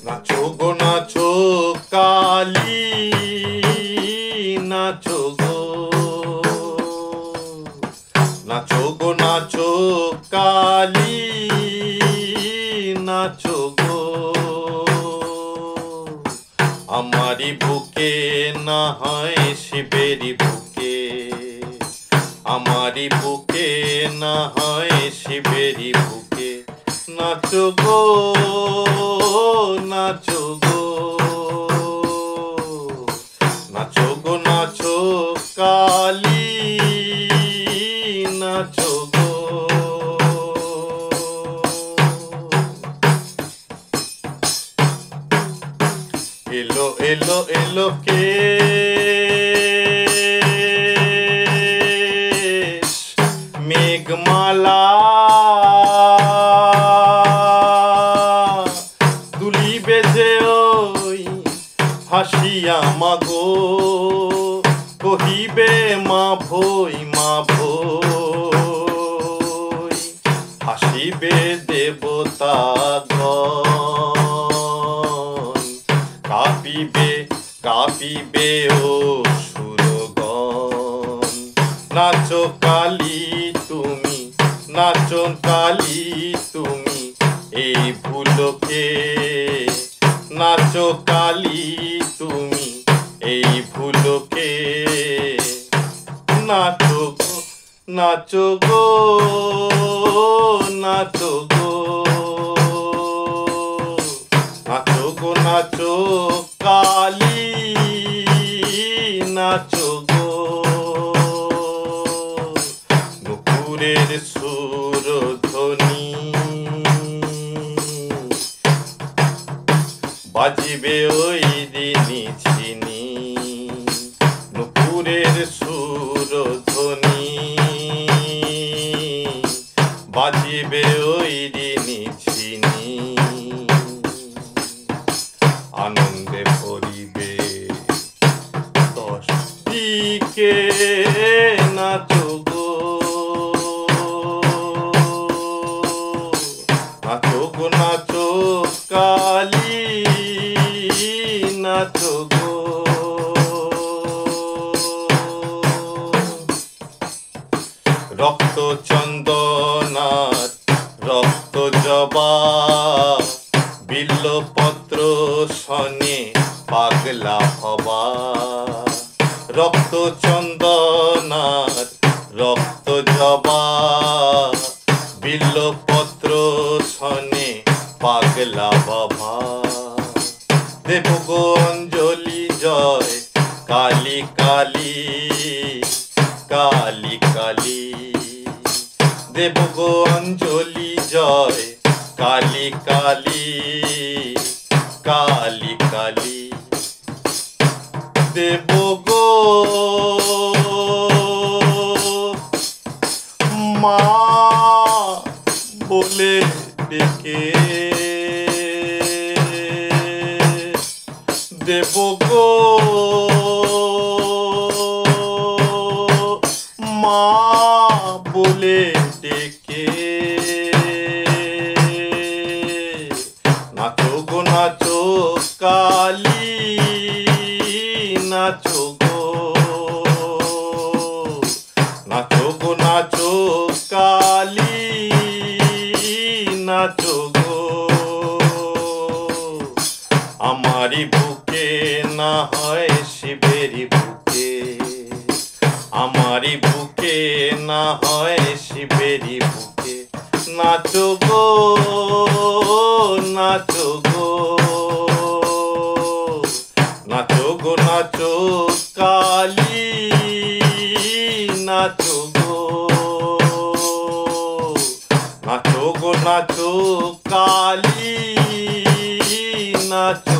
নাচো গো নাচো কালী, নাচো গো, নাচো গো নাচো কালী, নাচো গো। আমারি বুকে না হয় শিবেরি বুকে, আমারি বুকে না হয় শিবেরি বুকে, নাচো গো নাচো গো, নাচো গো নাচো কালী, নাচো গো। এলো এলো এলো কে মেঘমালা, দুলি বেজে ওই হাসিয়া মাগো, কহিবে মা ভই মা ভই, হাসিবে দেবতাগণ, কাঁপিবে কাঁপিবে অসুরগণ। নাচো কালী তুমি, নাচো কালী তুমি এই ভুলোকে, নাচো কালী তুমি এই ভুলোকে, নাচো গো নাচো গো, নাচো গো, নাচো গো নাচো কালী, নাচো গো। নুপুরের সুরধ্বনি বাজিবে ওই দিনই ছিনি, নুপুরের সুরধ্বনি বাজিবে ওই দিনই ছিনি, আনন্দে ভরিবে দশ দিকে, নাচো গো নাচো গো নাচো কালী, নাচো গো। রক্ত চন্দনার রক্ত জবা, বিল্লপত্র শনে পাগলা হবা, রক্ত চন্দনার রক্ত জবা, বিল্লপত্র শনে পাগলা বাবা। দেব গো অঞ্জলি জয় কালী কালী, কালী কালী, দেব গো অঞ্জলি জয় কালী কালী, কালী কালী, দেব গো মা বলে ডেকে, দেব গো মা বলে ডেকে, নাচো গো নাচো কালী, নাচো গো, নাচো গো নাচো কালী, নাচো গো। আমারি বুকে না হয় শিবেরি বুকে, আমারি বুকে না হয় শিবেরি বুকে, নাচো গো নাচো গো, নাচো গো নাচো কালী, নাচো গো, নাচো গো নাচো কালী, নাচো।